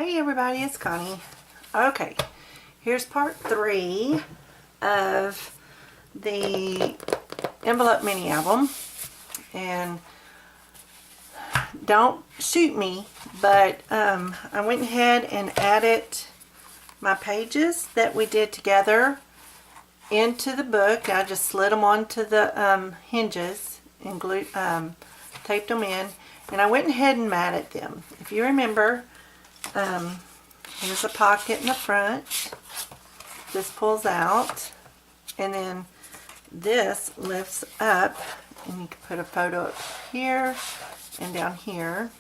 Hey everybody, it's Connie. Okay, here's part 3 of the envelope mini album. And don't shoot me, but I went ahead and added my pages that we did together into the book. I just slid them onto the hinges and taped them in. And I went ahead and matted them. If you remember, here's a pocket in the front. This pulls out, and then this lifts up, and you can put a photo up here and down here,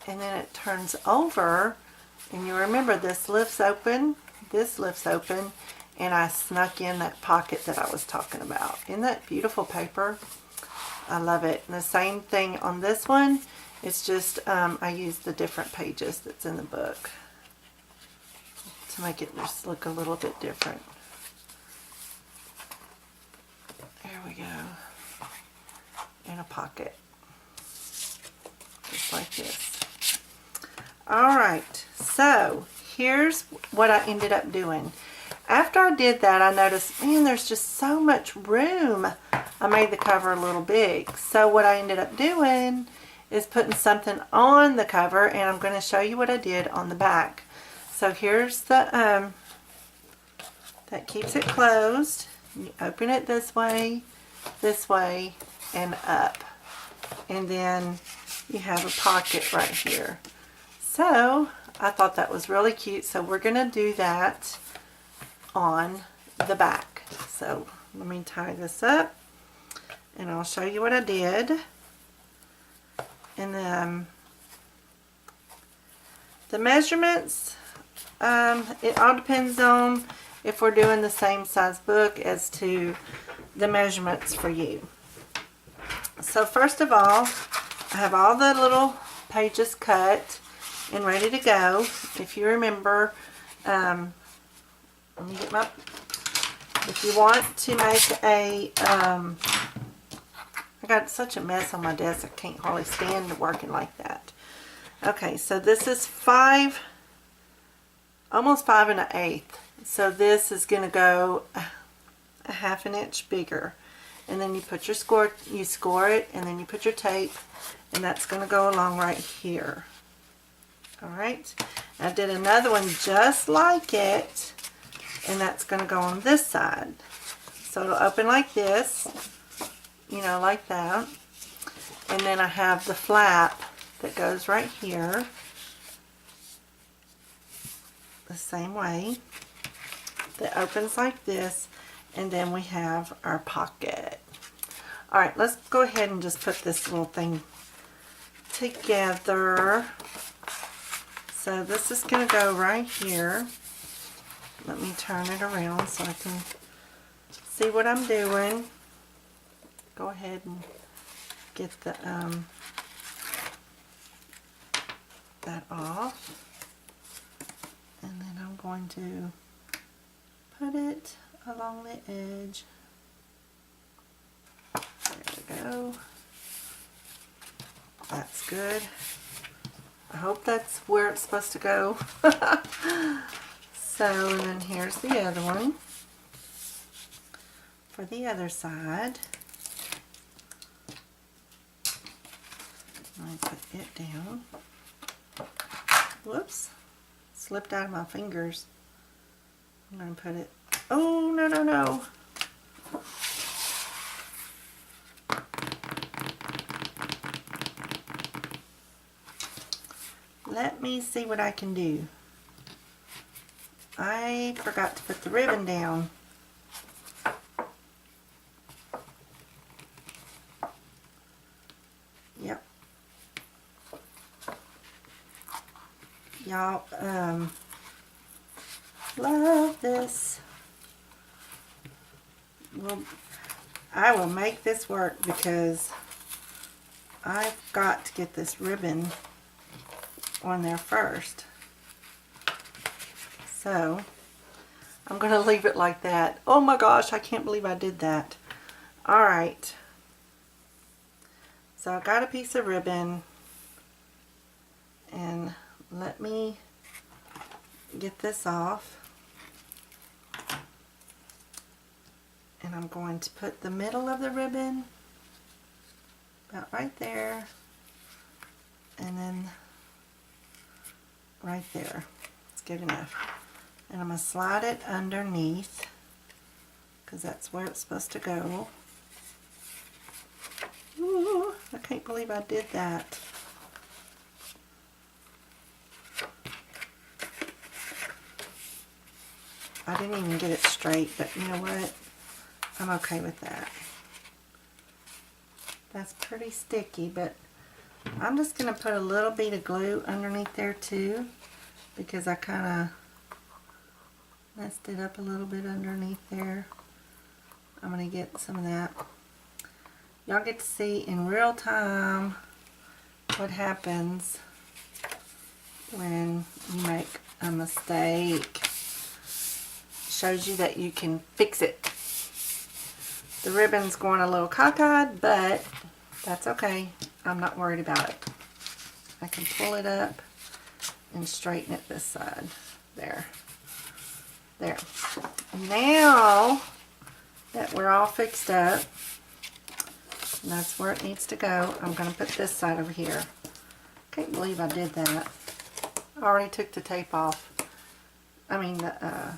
and then it turns over, and you remember this lifts open, and I snuck in that pocket that I was talking about. Isn't that beautiful paper? I love it. And the same thing on this one. It's just I used the different pages that's in the book to make it just look a little bit different. There we go. In a pocket. Just like this. Alright, so here's what I ended up doing. After I did that, I noticed, man, there's just so much room. I made the cover a little big. So what I ended up doing is putting something on the cover, and I'm going to show you what I did on the back. So here's the, that keeps it closed. You open it this way, and up. And then you have a pocket right here. So I thought that was really cute, so we're going to do that on the back. So let me tie this up, and I'll show you what I did. And then the measurements, it all depends on if we're doing the same size book as to the measurements for you. So first of all, I have all the little pages cut and ready to go. If you remember, let me get my, if you want to make a, I got such a mess on my desk, I can't hardly stand working like that. Okay, so this is almost 5 1/8. So this is going to go a 1/2 inch bigger. And then you put your score it, and then you put your tape, and that's going to go along right here. Alright, I did another one just like it, and that's going to go on this side. So it'll open like this, you know, like that. And then I have the flap that goes right here, the same way, that opens like this, and then we have our pocket. Alright, let's go ahead and just put this little thing together. So this is going to go right here. Let me turn it around so I can see what I'm doing. Go ahead and get the that off, and then I'm going to put it along the edge. There we go. That's good. I hope that's where it's supposed to go. So, and then here's the other one for the other side. Let me put it down. Whoops. Slipped out of my fingers. I'm going to put it... Oh, no, no, no. Let me see what I can do. I forgot to put the ribbon down. Yep. Y'all, love this. Well, I will make this work because I've got to get this ribbon on there first. So I'm going to leave it like that. Oh my gosh, I can't believe I did that. Alright. So I got a piece of ribbon, and me get this off. And I'm going to put the middle of the ribbon about right there, and then right there. It's good enough. And I'm going to slide it underneath because that's where it's supposed to go. Ooh, I can't believe I did that. I didn't even get it straight, but you know what? I'm okay with that. That's pretty sticky, but I'm just going to put a little bit of glue underneath there too, because I kind of messed it up a little bit underneath there. I'm going to get some of that. Y'all get to see in real time what happens when you make a mistake. Shows you that you can fix it. The ribbon's going a little cockeyed, but that's okay. I'm not worried about it. I can pull it up and straighten it this side. There. There. Now that we're all fixed up, and that's where it needs to go, I'm going to put this side over here. Can't believe I did that. I already took the tape off. I mean the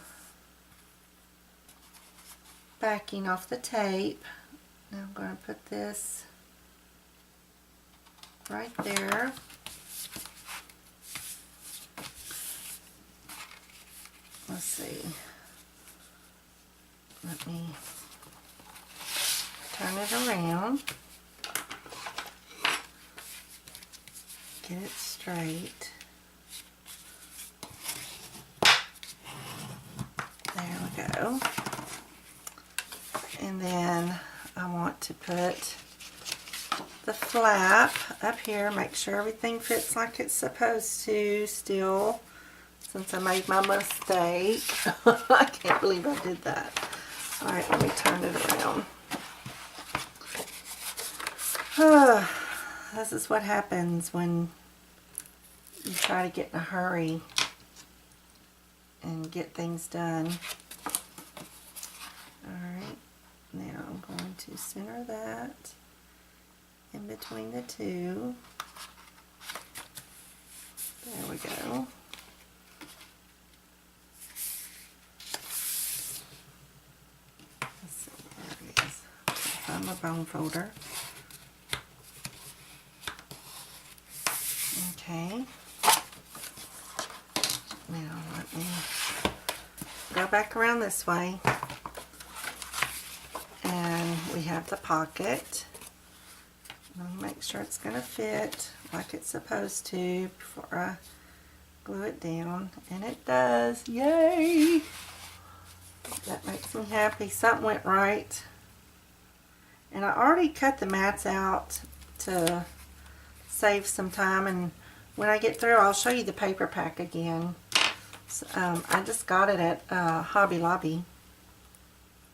backing off the tape. Now I'm going to put this right there. Let's see. Let me turn it around. Get it straight. There we go. And then I want to put the flap up here, make sure everything fits like it's supposed to still, since I made my mistake. I can't believe I did that. Alright, let me turn it around. This is what happens when you try to get in a hurry and get things done. Alright. Now I'm going to center that in between the two. There we go. Let's see, there it is. Find my bone folder. Okay. Now let me go back around this way. And we have the pocket. Let me make sure it's going to fit like it's supposed to before I glue it down. And it does. Yay! That makes me happy. Something went right. And I already cut the mats out to save some time. And when I get through, I'll show you the paper pack again. So, I just got it at Hobby Lobby.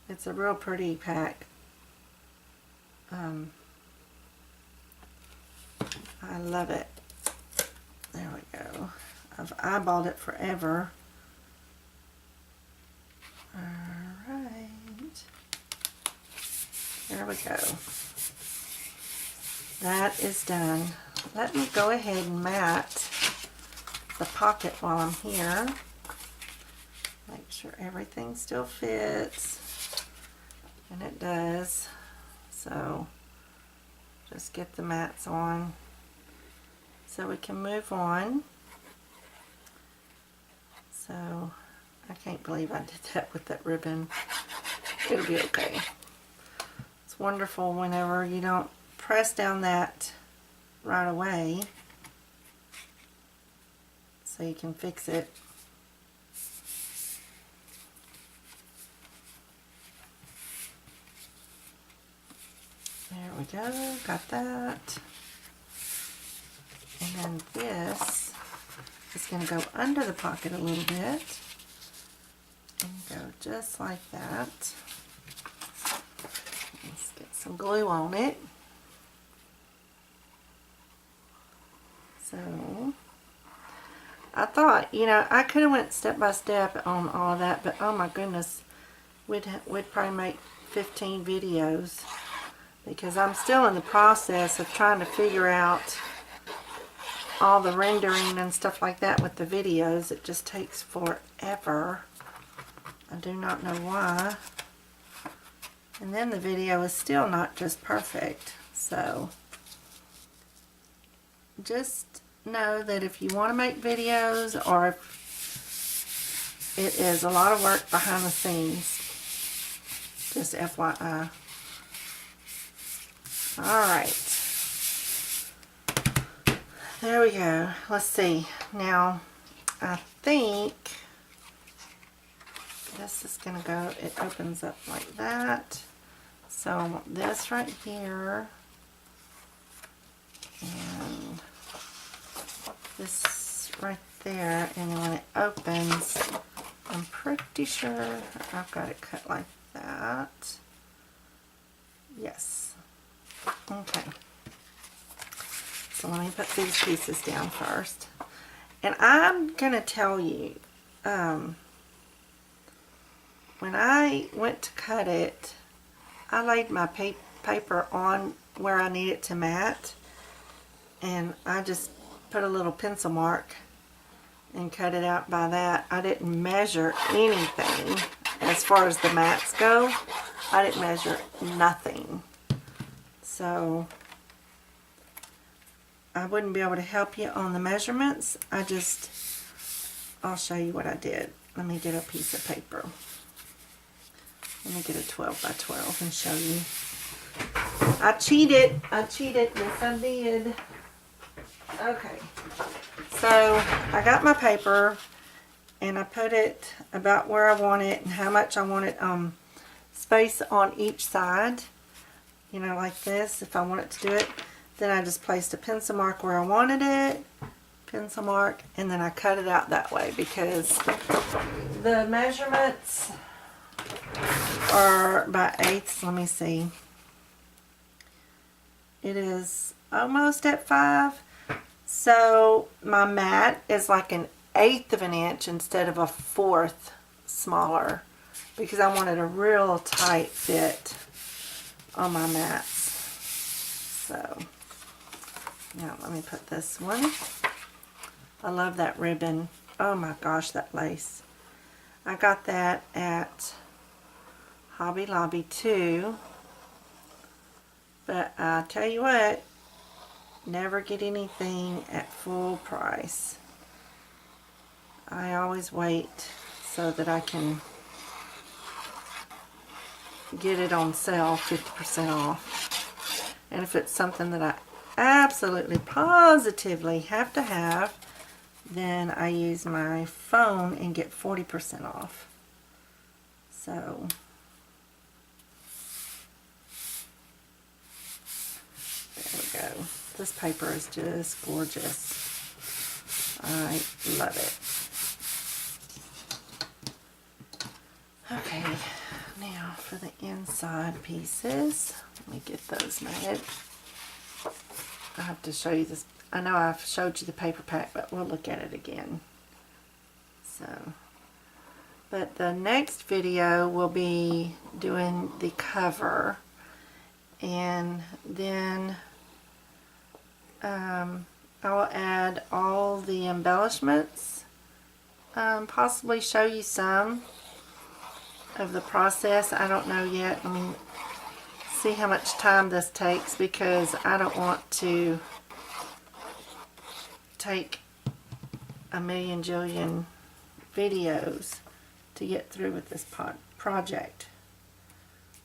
It's a real pretty pack. I love it. There we go. I've eyeballed it forever. Alright. There we go. That is done. Let me go ahead and mat the pocket while I'm here. Make sure everything still fits. And it does. So just get the mats on so we can move on. So I can't believe I did that with that ribbon. It'll be okay. It's wonderful whenever you don't press down that right away so you can fix it. There we go, got that. And then this is going to go under the pocket a little bit and go just like that. Let's get some glue on it. So I thought, you know, I could have went step by step on all of that, but oh my goodness, we'd probably make 15 videos because I'm still in the process of trying to figure out all the rendering and stuff like that with the videos. It just takes forever. I do not know why. And then the video is still not just perfect. So just know that if you want to make videos, or if it is a lot of work behind the scenes, just FYI. Alright, there we go. Let's see. Now I think this is going to go, it opens up like that. So I want this right here, and this right there, and then when it opens, I'm pretty sure I've got it cut like that. Yes. Okay. So let me put these pieces down first. And I'm going to tell you, when I went to cut it, I laid my paper on where I need it to mat, and I just put a little pencil mark and cut it out by that. I didn't measure anything as far as the mats go. I didn't measure nothing. So I wouldn't be able to help you on the measurements. I'll show you what I did. Let me get a piece of paper. Let me get a 12 by 12 and show you. I cheated. Yes, I did. Okay. So I got my paper and I put it about where I want it and how much I want it space on each side. You know, like this. If I wanted to do it, then I just placed a pencil mark where I wanted it. Pencil mark, and then I cut it out that way because the measurements are by eighths. Let me see. It is almost at 5. So my mat is like an 1/8 of an inch instead of a 1/4 smaller because I wanted a real tight fit on my mats. So now let me put this one. I love that ribbon. Oh my gosh, that lace. I got that at Hobby Lobby too. But I tell you what, never get anything at full price. I always wait so that I can get it on sale 50% off. And if it's something that I absolutely positively have to have, then I use my phone and get 40% off. So there we go. This paper is just gorgeous. I love it. Okay, now for the inside pieces, let me get those made. I have to show you this. I know I've showed you the paper pack, but we'll look at it again. So, but the next video will be doing the cover, and then I will add all the embellishments, possibly show you some of the process. I don't know yet. Let me see how much time this takes because I don't want to take a million jillion videos to get through with this project.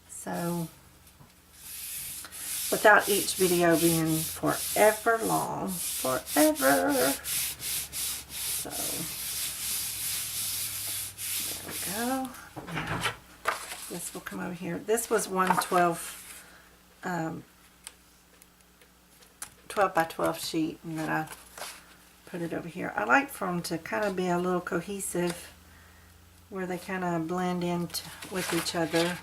So without each video being forever long, forever. So there we go. Now this will come over here. This was one 12 by 12 sheet, and then I put it over here. I like for them to kind of be a little cohesive, where they kind of blend in with each other.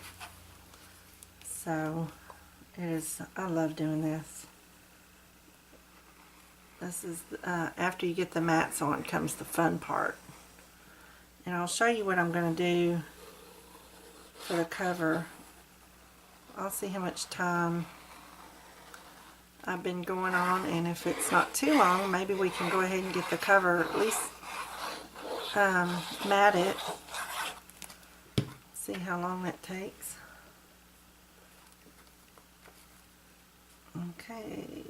So it is, I love doing this. This is, after you get the mats on comes the fun part. And I'll show you what I'm going to do for the cover. I'll see how much time I've been going on, and if it's not too long, maybe we can go ahead and get the cover, at least mat it. See how long that takes. Okay.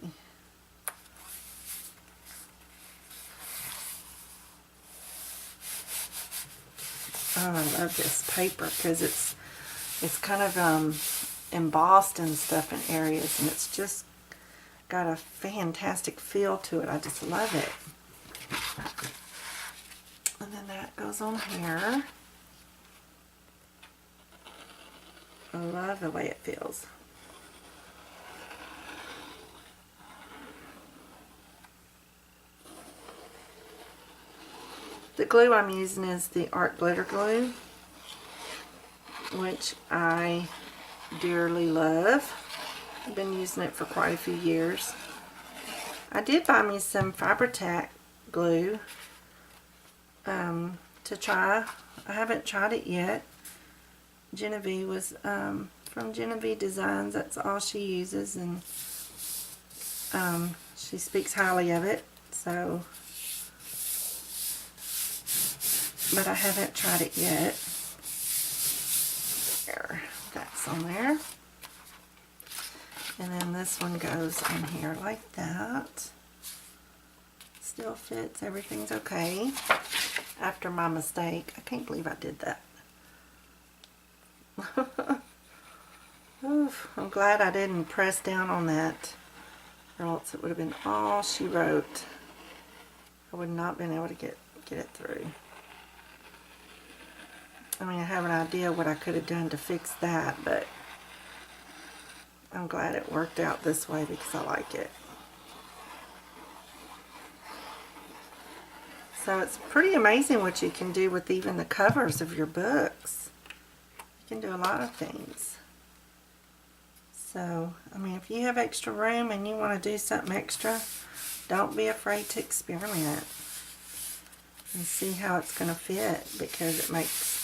Oh, I love this paper because it's kind of embossed and stuff in areas, and it's just got a fantastic feel to it. I just love it. And then that goes on here. I love the way it feels. The glue I'm using is the Art Glitter Glue, which I dearly love. I've been using it for quite a few years. I did buy me some Fabri-Tac glue to try. I haven't tried it yet. Genevieve was from Genevieve Designs. That's all she uses, and she speaks highly of it. So, but I haven't tried it yet. There, that's on there. And then this one goes in here like that. Still fits, everything's okay. After my mistake, I can't believe I did that. Oof, I'm glad I didn't press down on that, or else it would have been all she wrote. I would not have been able to get it through. I mean, I have an idea what I could have done to fix that, but I'm glad it worked out this way because I like it. So it's pretty amazing what you can do with even the covers of your books. You can do a lot of things. So, I mean, if you have extra room and you want to do something extra, don't be afraid to experiment and see how it's going to fit, because it makes,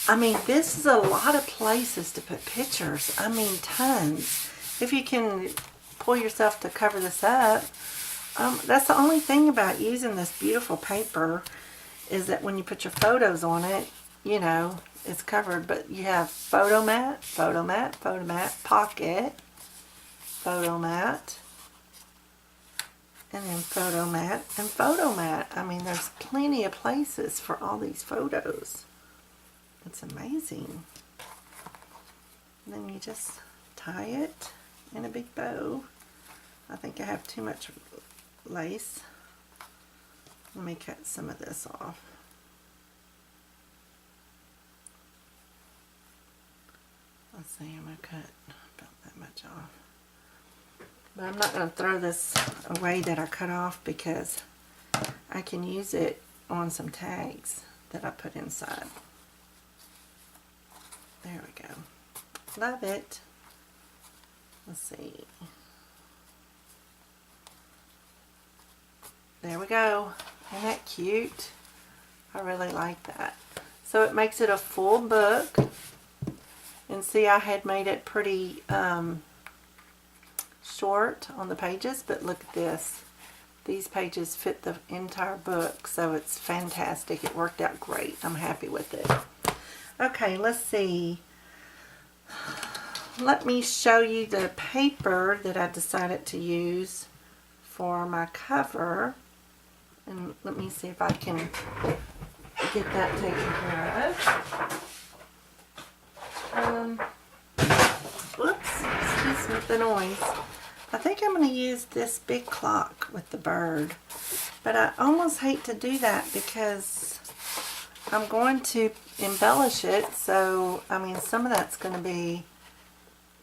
I mean, this is a lot of places to put pictures. I mean, tons. If you can pull yourself to cover this up, that's the only thing about using this beautiful paper, is that when you put your photos on it, you know, it's covered. But you have photo mat, photo mat, photo mat, pocket, photo mat, and then photo mat and photo mat. I mean, there's plenty of places for all these photos. It's amazing. And then you just tie it in a big bow. I think I have too much lace. Let me cut some of this off. Let's see, I'm going to cut about that much off. But I'm not going to throw this away that I cut off, because I can use it on some tags that I put inside. There we go. Love it. Let's see. There we go. Isn't that cute? I really like that. So it makes it a full book. And see, I had made it pretty short on the pages, but look at this. These pages fit the entire book, so it's fantastic. It worked out great. I'm happy with it. Okay, let's see. Let me show you the paper that I decided to use for my cover. And let me see if I can get that taken care of. Whoops, excuse me the noise. I think I'm going to use this big clock with the bird. But I almost hate to do that because I'm going to embellish it. So, I mean, some of that's going to be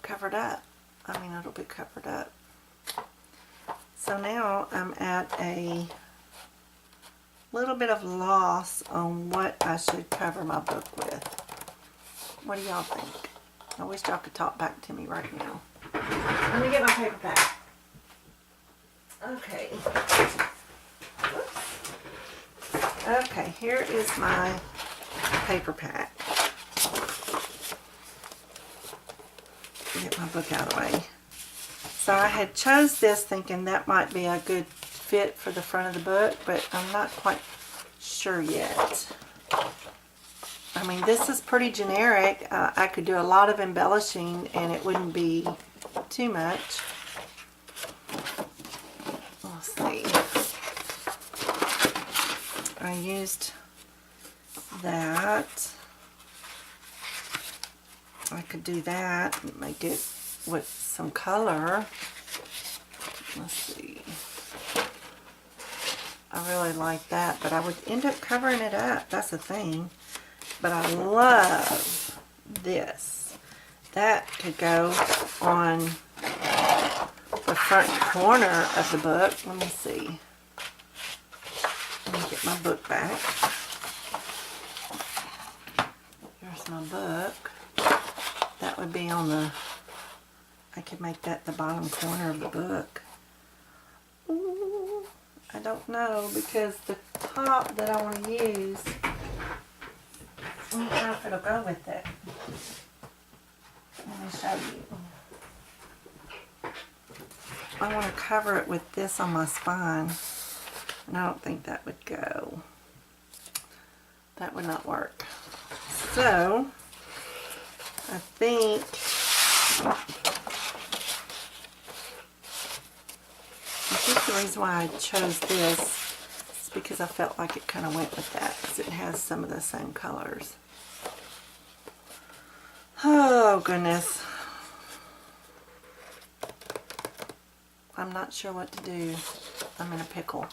covered up. I mean, it'll be covered up. So now I'm at a little bit of loss on what I should cover my book with. What do y'all think? I wish y'all could talk back to me right now. Let me get my paper back. Okay. Okay, here is my paper pack. Get my book out of the way. So I had chose this thinking that might be a good fit for the front of the book, but I'm not quite sure yet. I mean, this is pretty generic. I could do a lot of embellishing and it wouldn't be too much. Let's see. I used that. I could do that and make it with some color. Let's see. I really like that, but I would end up covering it up. That's the thing. But I love this. That could go on the front corner of the book. Let me see. Let me get my book back. Here's my book. That would be on the, I could make that the bottom corner of the book. Ooh, I don't know, because the top that I want to use, I don't know if it'll go with it. Let me show you. I want to cover it with this on my spine, and I don't think that would go. That would not work. So, I think the reason why I chose this is because I felt like it kind of went with that, because it has some of the same colors. Oh goodness. I'm not sure what to do. I'm in a pickle.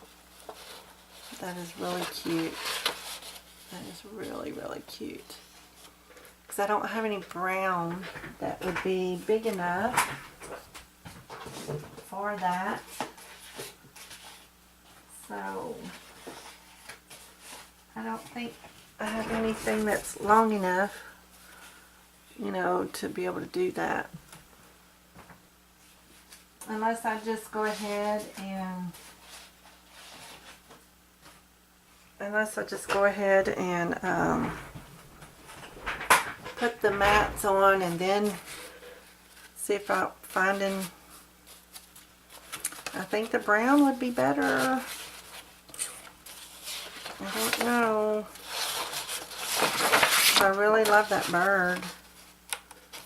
That is really cute. That is really, really cute. Because I don't have any brown that would be big enough for that. So, I don't think I have anything that's long enough, you know, to be able to do that. Unless I just go ahead and put the mats on and then see if I'm finding, I think the brown would be better. I don't know. I really love that bird.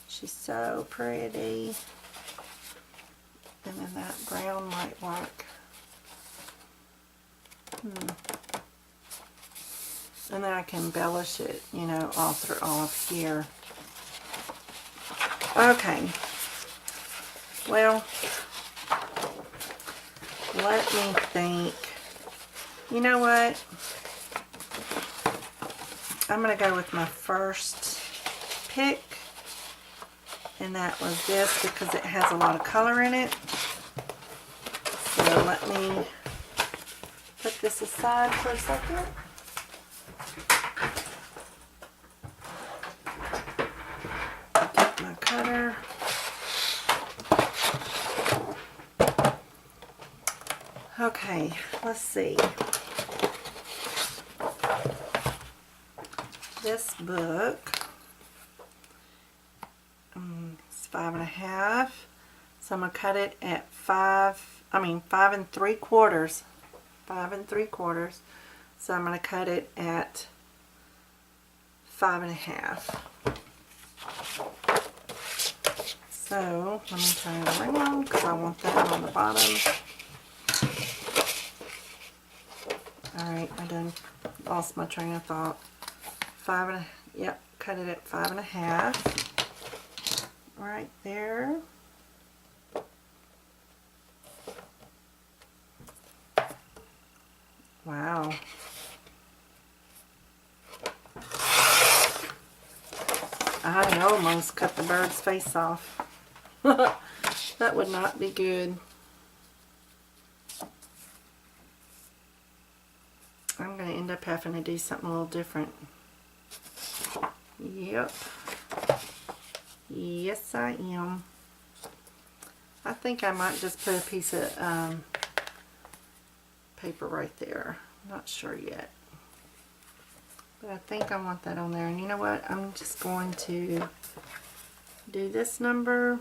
She's so pretty. And then that brown might work. And then I can embellish it, you know, all of here. Okay. Well, let me think. You know what? I'm going to go with my first pick. And that was this, because it has a lot of color in it. So let me put this aside for a second. Get my cutter. Okay, let's see. This book is 5.5, so I'm gonna cut it at 5 and 3/4. 5 3/4. So I'm gonna cut it at 5.5. So let me turn it around because I want that on the bottom. Alright, I done lost my train of thought. Yep, cut it at 5.5. Right there. Wow. I almost cut the bird's face off. That would not be good. I'm going to end up having to do something a little different. Yep. Yes, I am. I think I might just put a piece of paper right there. Not sure yet. But I think I want that on there. And you know what? I'm just going to do this number.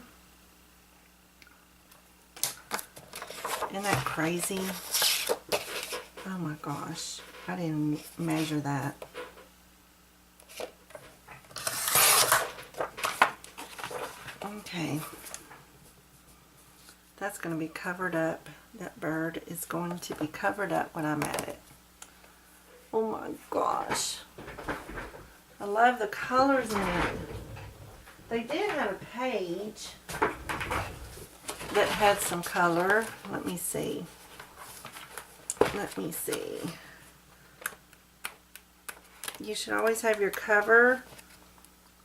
Isn't that crazy? Oh my gosh. I didn't measure that. Okay. That's going to be covered up. That bird is going to be covered up when I'm at it. Oh my gosh. I love the colors in it. They did have a page that had some color. Let me see. Let me see. You should always have your cover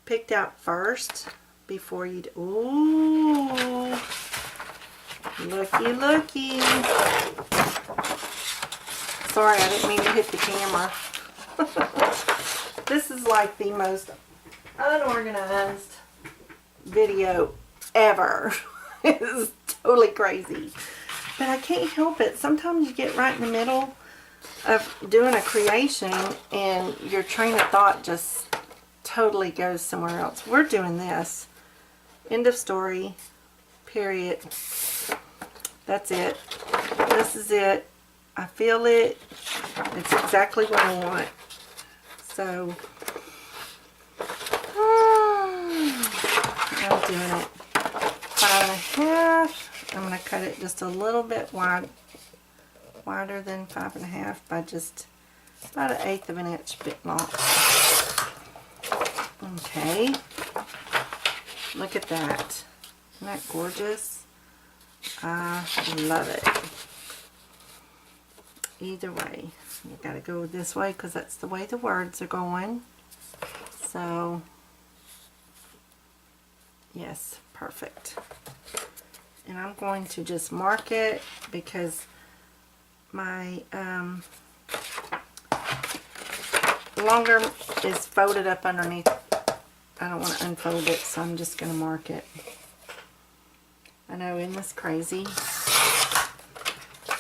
picked out first before you do. Ooh. Looky, looky. Sorry, I didn't mean to hit the camera. This is like the most unorganized video ever. It is totally crazy. But I can't help it. Sometimes you get right in the middle of doing a creation and your train of thought just totally goes somewhere else. We're doing this. End of story. Period. That's it. This is it. I feel it. It's exactly what I want. So, I'm doing it 5.5. I'm going to cut it just a little bit wider than 5.5 by just about 1/8 of an inch bit long. Okay. Look at that. Isn't that gorgeous? I love it. Either way, you gotta go this way because that's the way the words are going. So, yes, perfect. And I'm going to just mark it because my longer is folded up underneath. I don't want to unfold it, so I'm just going to mark it. I know, isn't this crazy?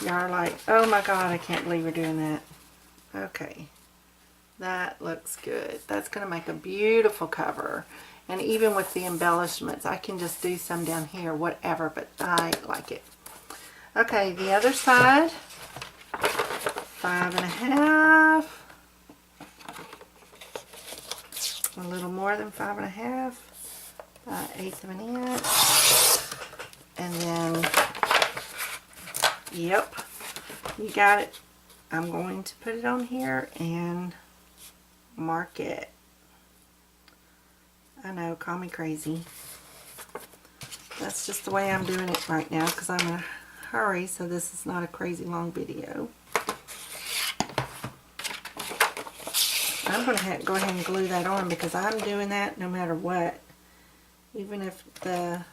Y'all are like, oh my god, I can't believe we're doing that. Okay. That looks good. That's going to make a beautiful cover. And even with the embellishments, I can just do some down here, whatever, but I like it. Okay, the other side. 5.5. A little more than 5.5. 1/8 of an inch. And then, yep, you got it. I'm going to put it on here and mark it. I know, call me crazy. That's just the way I'm doing it right now because I'm in a hurry, so this is not a crazy long video. I'm going to go ahead and glue that on because I'm doing that no matter what. Even if the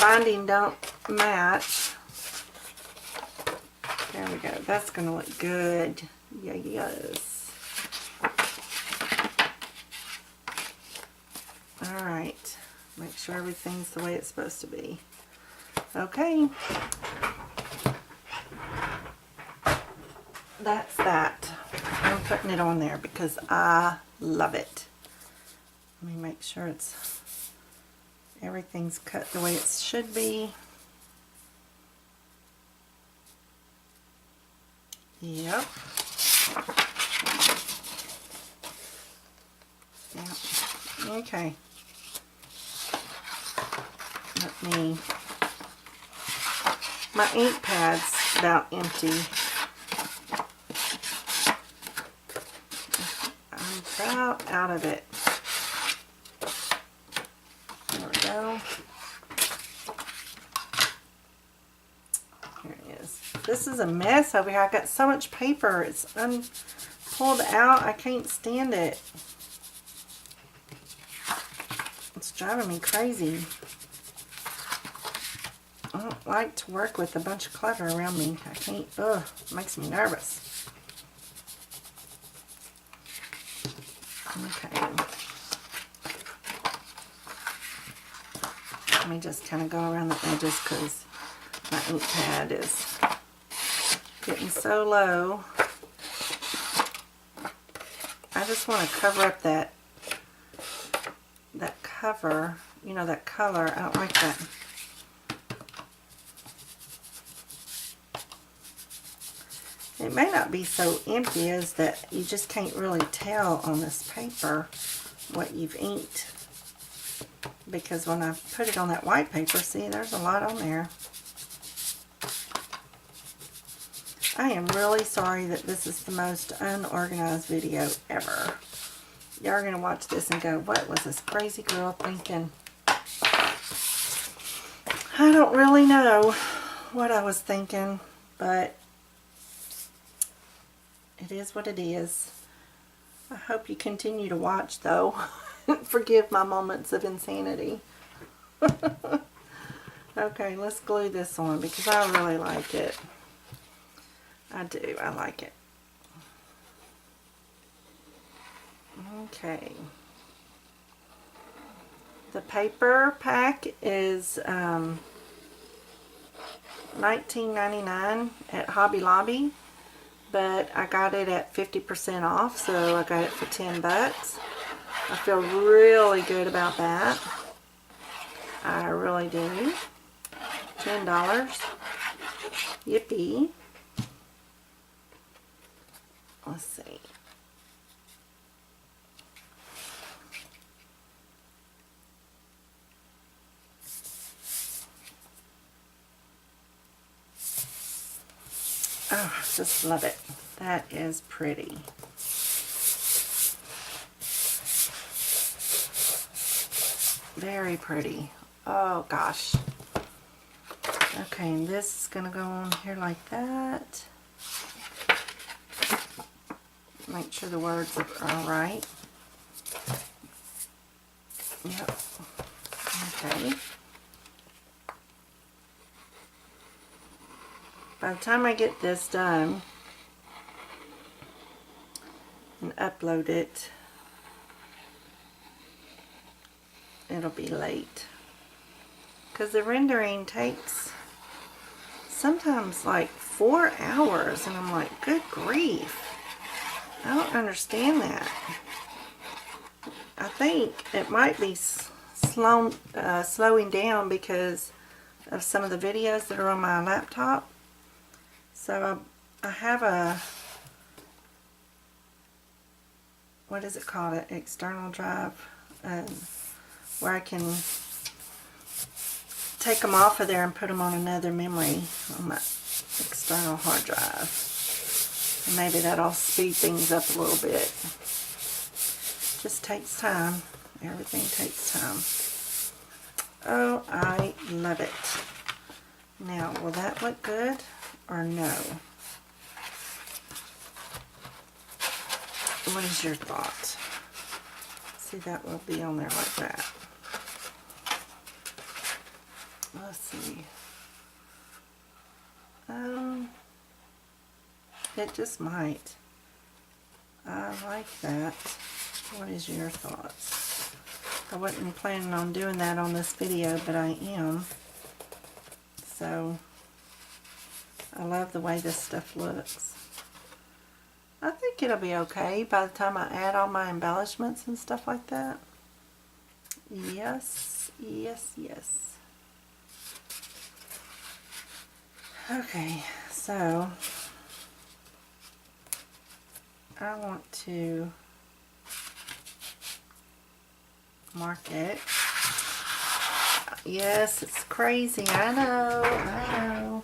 binding don't match. There we go. That's going to look good. Yeah, yes. Alright. Make sure everything's the way it's supposed to be. Okay. That's that. I'm putting it on there because I love it. Let me make sure everything's cut the way it should be. Yep. Yep. Okay. My ink pad's about empty. I'm about out of it. There we go. Here it is. This is a mess over here. I got so much paper. It's pulled out. I can't stand it. It's driving me crazy. I don't like to work with a bunch of clutter around me. I can't, ugh, it makes me nervous. Okay. Let me just kind of go around the edges because my ink pad is getting so low. I just want to cover up that cover, you know, that color. I don't like that. It may not be so empty as that you just can't really tell on this paper what you've inked. Because when I put it on that white paper, see, there's a lot on there. I am really sorry that this is the most unorganized video ever. Y'all are going to watch this and go, what was this crazy girl thinking? I don't really know what I was thinking, but it is what it is. I hope you continue to watch, though. Forgive my moments of insanity. Okay, let's glue this on because I really like it. I do. I like it. Okay. The paper pack is $19.99 at Hobby Lobby, but I got it at 50% off, so I got it for 10 bucks. I feel really good about that. I really do. $10. Yippee. Let's see. Oh, I just love it. That is pretty. Very pretty. Oh gosh. Okay, and this is going to go on here like that. Make sure the words are right. Yep. Okay. By the time I get this done and upload it, it'll be late. Because the rendering takes sometimes like 4 hours, and I'm like, good grief. I don't understand that. I think it might be slowing down because of some of the videos that are on my laptop. So I have a, what is it called, an external drive, where I can take them off of there and put them on another memory on my external hard drive. And maybe that'll speed things up a little bit. Just takes time. Everything takes time. Oh, I love it. Now, will that look good or no? What is your thought? See, that will be on there like that. Let's see. It just might. I like that. What is your thoughts? I wasn't planning on doing that on this video, but I am. So, I love the way this stuff looks. I think it'll be okay by the time I add all my embellishments and stuff like that. Yes, yes, yes. Okay, so I want to mark it. Yes, it's crazy. I know.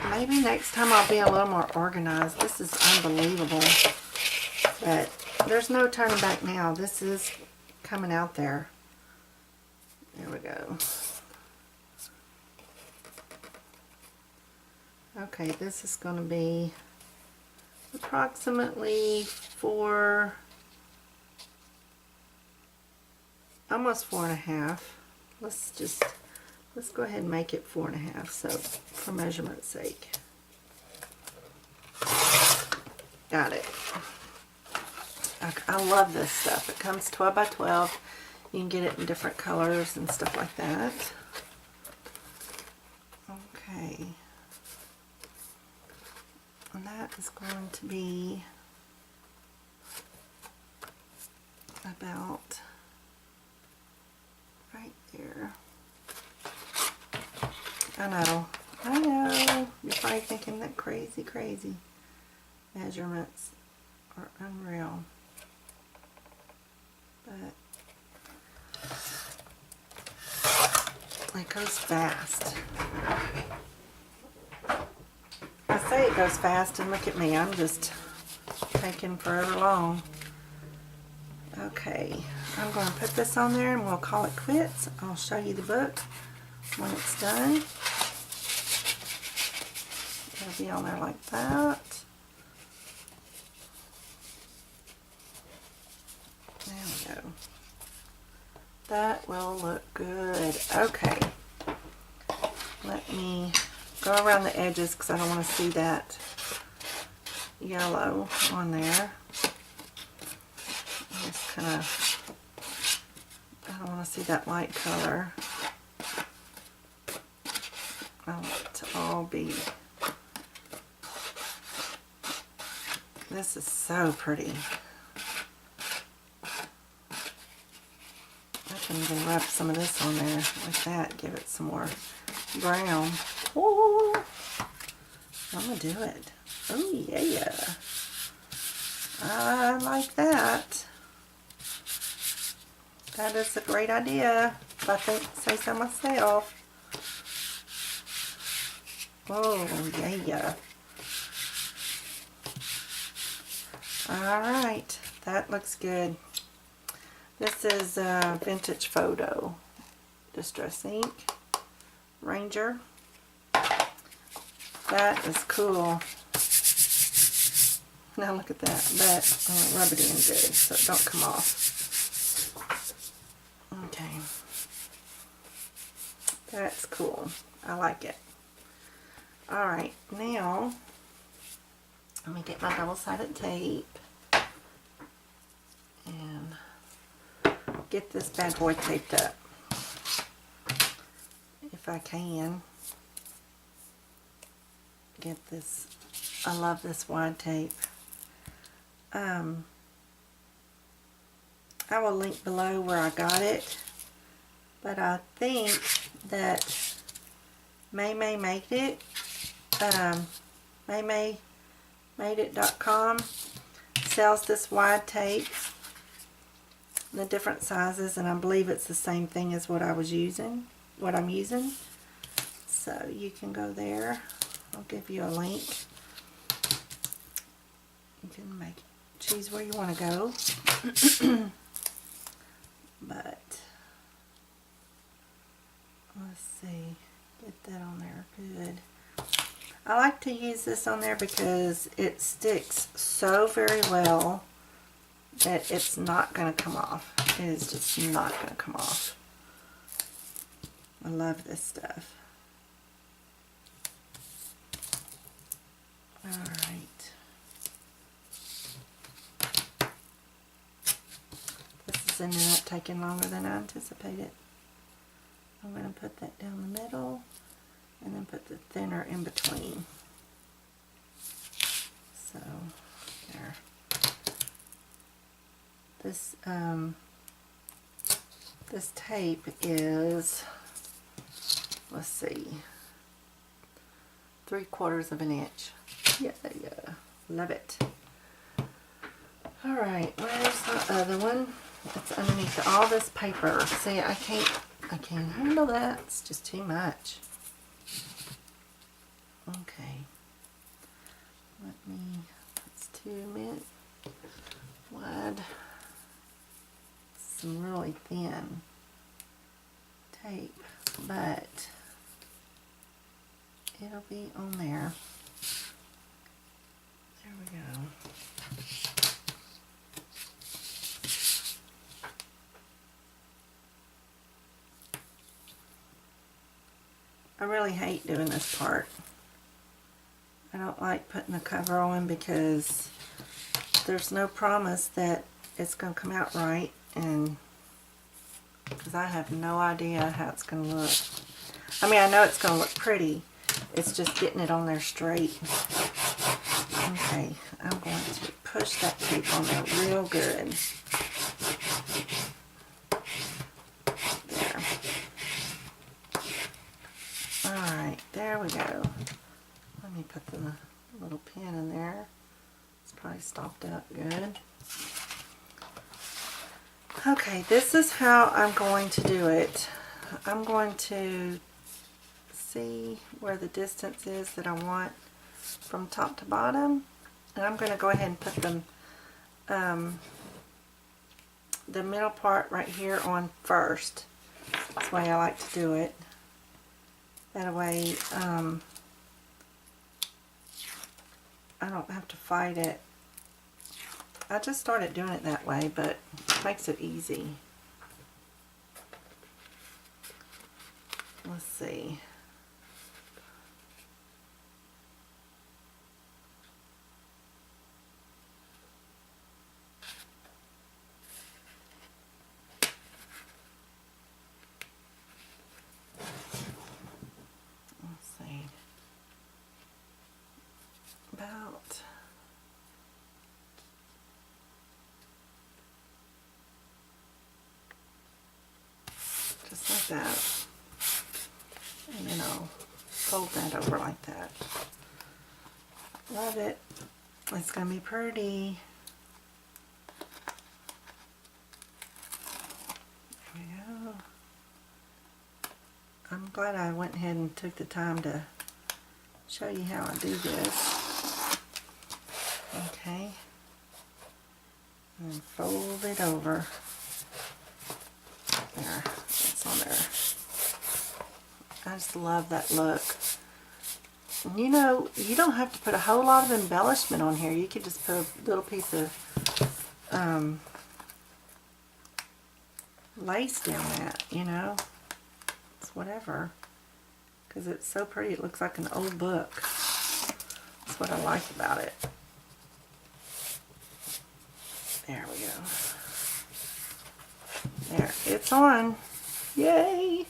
Maybe next time I'll be a little more organized. This is unbelievable. But there's no turning back now. This is coming out there. There we go. Okay, this is going to be approximately almost 4.5. Let's go ahead and make it 4.5, so for measurement's sake. Got it. Okay, I love this stuff. It comes 12 by 12. You can get it in different colors and stuff like that. Okay. And that is going to be about right there. I know. You're probably thinking that crazy measurements are unreal. But it goes fast. I say it goes fast, and look at me. I'm just taking forever long. Okay, I'm going to put this on there and we'll call it quits. I'll show you the book when it's done. It'll be on there like that. There we go. That will look good. Okay. Let me go around the edges because I don't want to see that yellow on there. Just kind of, I don't want to see that light color. I want it to all be, this is so pretty. I can even rub some of this on there like that, give it some more brown. Ooh, I'm going to do it. Oh yeah. I like that. That is a great idea, if I say so myself. Oh, yeah. Alright, that looks good. This is a Vintage Photo Distress Ink Ranger. That is cool. Now look at that. But I'm going to rub it in good so it don't come off. Okay. That's cool. I like it. Alright, now let me get my double-sided tape and get this bad boy taped up. If I can. Get this. I love this wide tape. I will link below where I got it, but I think that Maymay made it. MaymayMadeIt.com sells this wide tape, the different sizes, and I believe it's the same thing as what I'm using. So you can go there. I'll give you a link. You can choose where you want to go. But let's see, get that on there good. I like to use this on there because it sticks so very well that it's not going to come off. It is just not going to come off. I love this stuff. Alright. This is ended up taking longer than I anticipated. I'm going to put that down the middle and then put the thinner in between. So, there. This, this tape is, let's see, 3/4 of an inch. Yeah, love it. Alright, where's the other one? It's underneath all this paper. See, I can't handle that. It's just too much. Okay. That's 2 mint wide. Some really thin tape, but it'll be on there. There we go. I really hate doing this part. I don't like putting the cover on because there's no promise that it's going to come out right, and because I have no idea how it's going to look. I mean, I know it's going to look pretty. It's just getting it on there straight. Okay, I'm going to push that tape on there real good. There. Alright, there we go. Let me put the little pin in there. It's probably stopped up good. Okay, this is how I'm going to do it. I'm going to see where the distance is that I want from top to bottom, and I'm going to go ahead and put them the middle part right here on first. That's the way I like to do it. That way I don't have to fight it. I just started doing it that way, but it makes it easy. Let's see. Let's see. About just like that. And then I'll fold that over like that. Love it. It's going to be pretty. There we go. I'm glad I went ahead and took the time to show you how I do this. Okay. And then fold it over. There. It's on there. I just love that look. And you know, you don't have to put a whole lot of embellishment on here. You could just put a little piece of lace down that, you know. It's whatever. Because it's so pretty. It looks like an old book. That's what I like about it. There we go. There. It's on. Yay!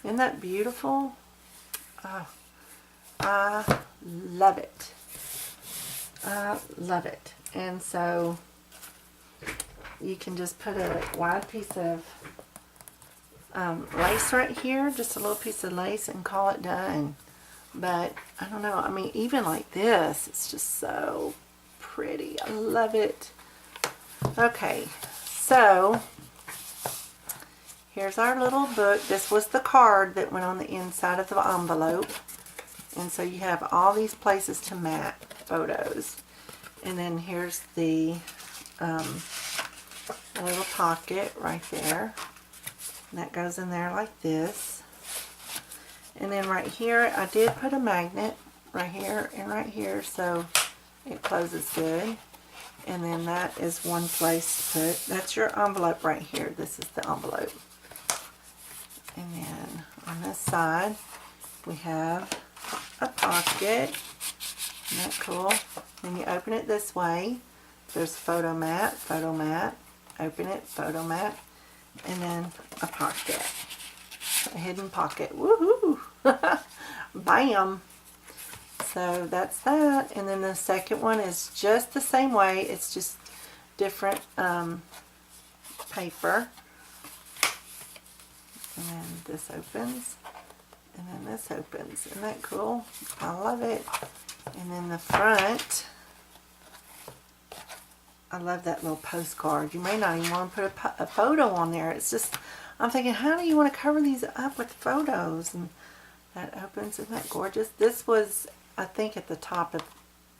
Isn't that beautiful? Oh, I love it. I love it. And so you can just put a wide piece of lace right here, just a little piece of lace, and call it done. But I don't know, I mean, even like this, it's just so pretty. I love it. Okay, so here's our little book. This was the card that went on the inside of the envelope. And so you have all these places to mat photos. And then here's the little pocket right there. And that goes in there like this. And then right here, I did put a magnet right here and right here, so it closes good. And then that is one place to put. That's your envelope right here. This is the envelope. And then on this side, we have a pocket. Isn't that cool? Then you open it this way. There's photo mat, open it, photo mat, and then a pocket. A hidden pocket. Woohoo! Bam! So that's that. And then the second one is just the same way. It's just different paper. And then this opens. And then this opens. Isn't that cool? I love it. And then the front, I love that little postcard. You may not even want to put a photo on there. It's just, I'm thinking, how do you want to cover these up with photos? And that opens. Isn't that gorgeous? This was, I think, at the top of,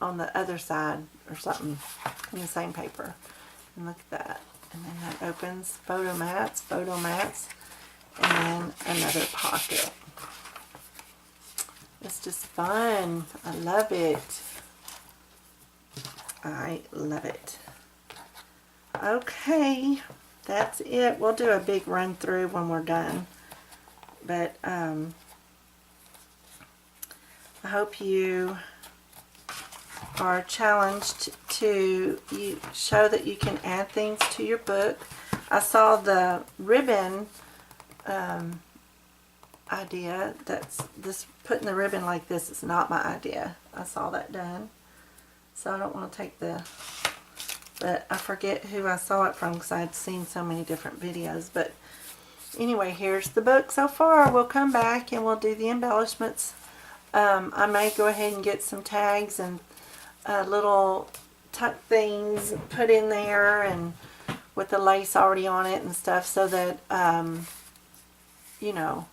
on the other side or something in the same paper. And look at that. And then that opens. Photo mats, and then another pocket. It's just fun. I love it. I love it. Okay, that's it. We'll do a big run through when we're done. But I hope you are challenged to show that you can add things to your book. I saw the ribbon idea. That's this, putting the ribbon like this is not my idea. I saw that done. So I don't want to take but I forget who I saw it from because I'd seen so many different videos. But anyway, here's the book so far. We'll come back and we'll do the embellishments. I may go ahead and get some tags and little tuck things put in there, and with the lace already on it and stuff, so that you know,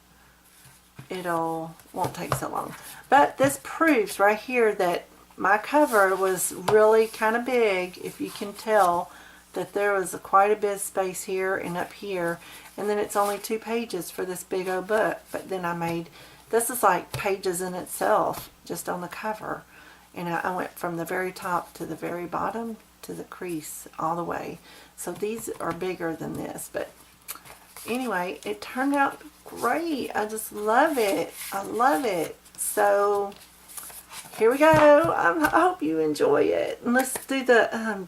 won't take so long. But this proves right here that my cover was really kind of big. If you can tell that there was quite a bit of space here and up here, and then it's only 2 pages for this big old book. But then I made, this is like pages in itself just on the cover, and I went from the very top to the very bottom to the crease all the way. So these are bigger than this, but anyway, it turned out great. I just love it. I love it. So here we go. I hope you enjoy it. And let's do the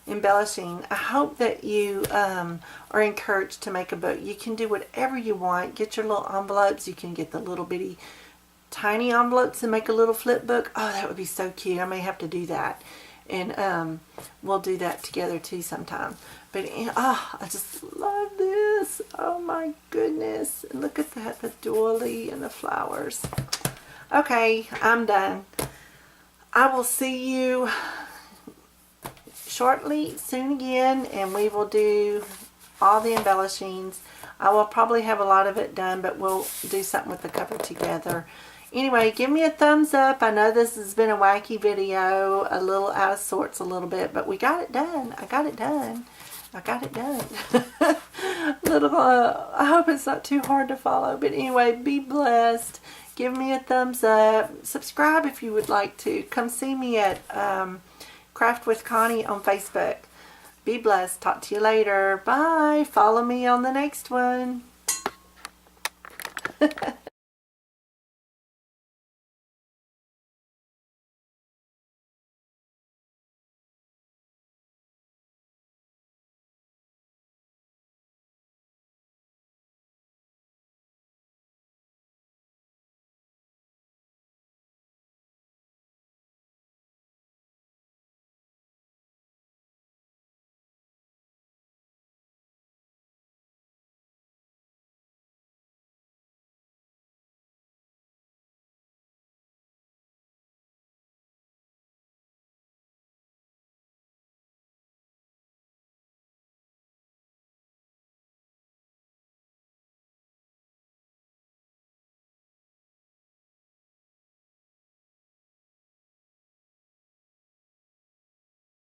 embellishing. I hope that you are encouraged to make a book. You can do whatever you want. Get your little envelopes. You can get the little bitty tiny envelopes and make a little flip book. Oh, that would be so cute. I may have to do that. And we'll do that together too sometime. But oh, I just love this. Oh my goodness. And look at that, the doily and the flowers. Okay, I'm done. I will see you shortly, soon again, and we will do all the embellishings. I will probably have a lot of it done, but we'll do something with the cover together. Anyway, give me a thumbs up. I know this has been a wacky video, a little out of sorts a little bit, but we got it done. I got it done. I got it done. I hope it's not too hard to follow, but anyway, be blessed. Give me a thumbs up. Subscribe if you would like to. Come see me at Craft with Connie on Facebook. Be blessed. Talk to you later. Bye. Follow me on the next one.